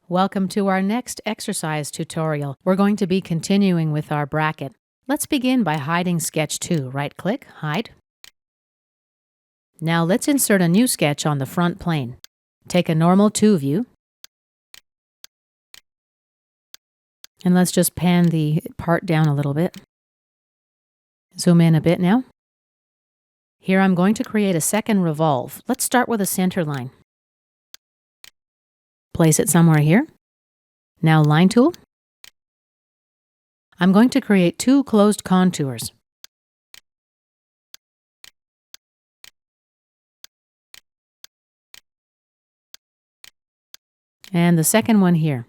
Welcome to our next exercise tutorial. We're going to be continuing with our bracket. Let's begin by hiding Sketch 2. Right-click, Hide. Now let's insert a new sketch on the front plane. Take a normal 2 view. And let's just pan the part down a little bit. Zoom in a bit now. Here I'm going to create a second revolve. Let's start with a center line. Place it somewhere here. Now Line Tool. I'm going to create 2 closed contours. And the second one here.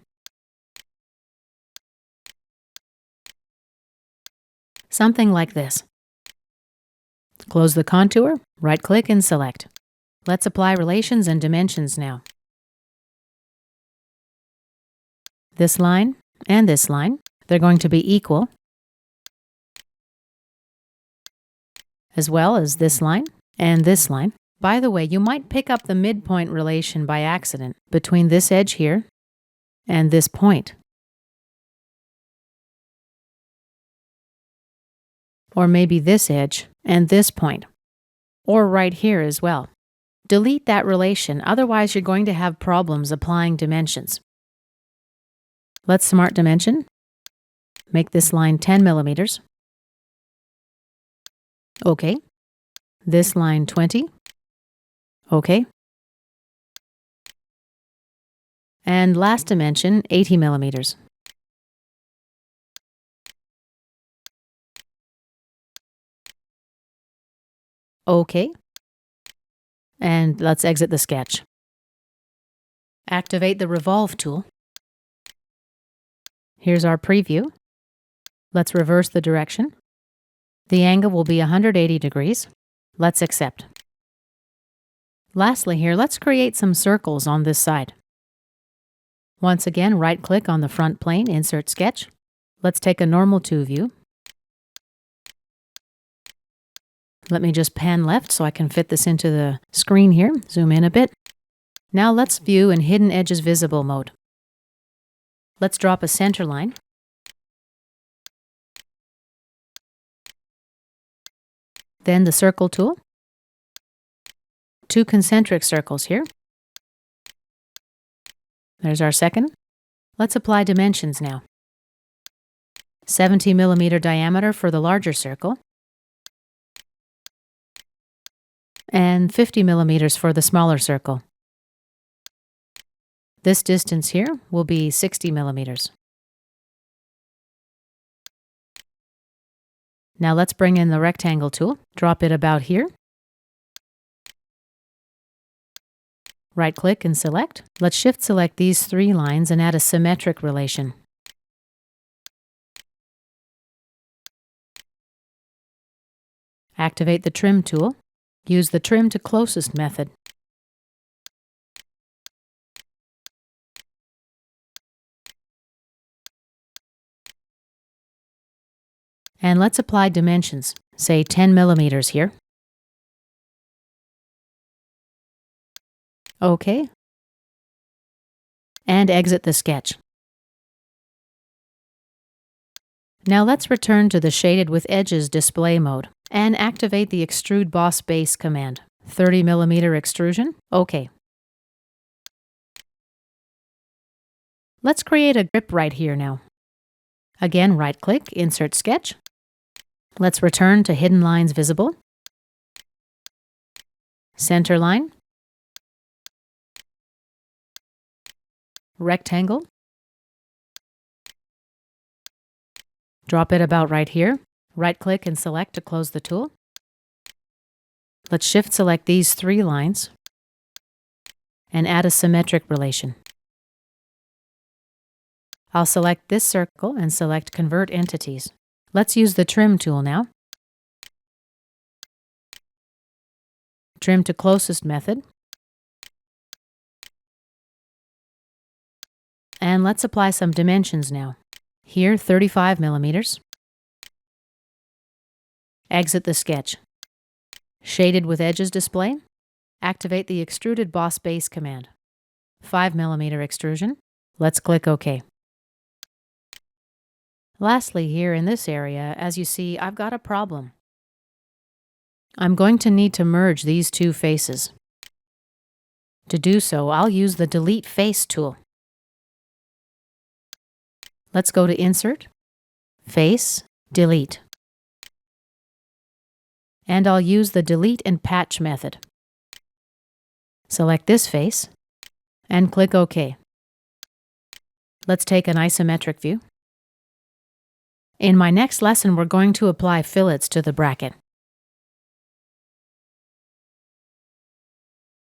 Something like this. Close the contour, right-click and select. Let's apply relations and dimensions now. This line and this line, they're going to be equal, as well as this line and this line. By the way, you might pick up the midpoint relation by accident between this edge here and this point. Or maybe this edge and this point, or right here as well. Delete that relation, otherwise you're going to have problems applying dimensions. Let's Smart Dimension. Make this line 10 millimeters. OK. This line 20. OK. And last dimension, 80 millimeters. OK. And let's exit the sketch. Activate the Revolve tool. Here's our preview. Let's reverse the direction. The angle will be 180 degrees. Let's accept. Lastly here, let's create some circles on this side. Once again, right-click on the front plane, Insert Sketch. Let's take a normal 2 view. Let me just pan left so I can fit this into the screen here. Zoom in a bit. Now let's view in Hidden Edges Visible mode. Let's drop a center line. Then the Circle tool. 2 concentric circles here. There's our second. Let's apply dimensions now. 70 millimeter diameter for the larger circle. And 50 millimeters for the smaller circle. This distance here will be 60 millimeters. Now let's bring in the rectangle tool, drop it about here. Right-click and select. Let's shift select these 3 lines and add a symmetric relation. Activate the Trim tool. Use the Trim to Closest method. And let's apply dimensions, say 10 millimeters here. OK. And exit the sketch. Now let's return to the Shaded with Edges display mode and activate the Extrude Boss Base command. 30 millimeter extrusion. OK. Let's create a grip right here now. Again, right-click, Insert Sketch. Let's return to Hidden Lines Visible. Center line. Rectangle. Drop it about right here. Right-click and select to close the tool. Let's shift select these 3 lines and add a symmetric relation. I'll select this circle and select Convert Entities. Let's use the Trim tool now. Trim to Closest method. And let's apply some dimensions now. Here, 35 millimeters. Exit the sketch. Shaded with Edges display. Activate the Extruded Boss Base command. 5 millimeter extrusion. Let's click OK. Lastly, here in this area, as you see, I've got a problem. I'm going to need to merge these two faces. To do so, I'll use the Delete Face tool. Let's go to Insert, Face, Delete. And I'll use the Delete and Patch method. Select this face and click OK. Let's take an isometric view. In my next lesson, we're going to apply fillets to the bracket.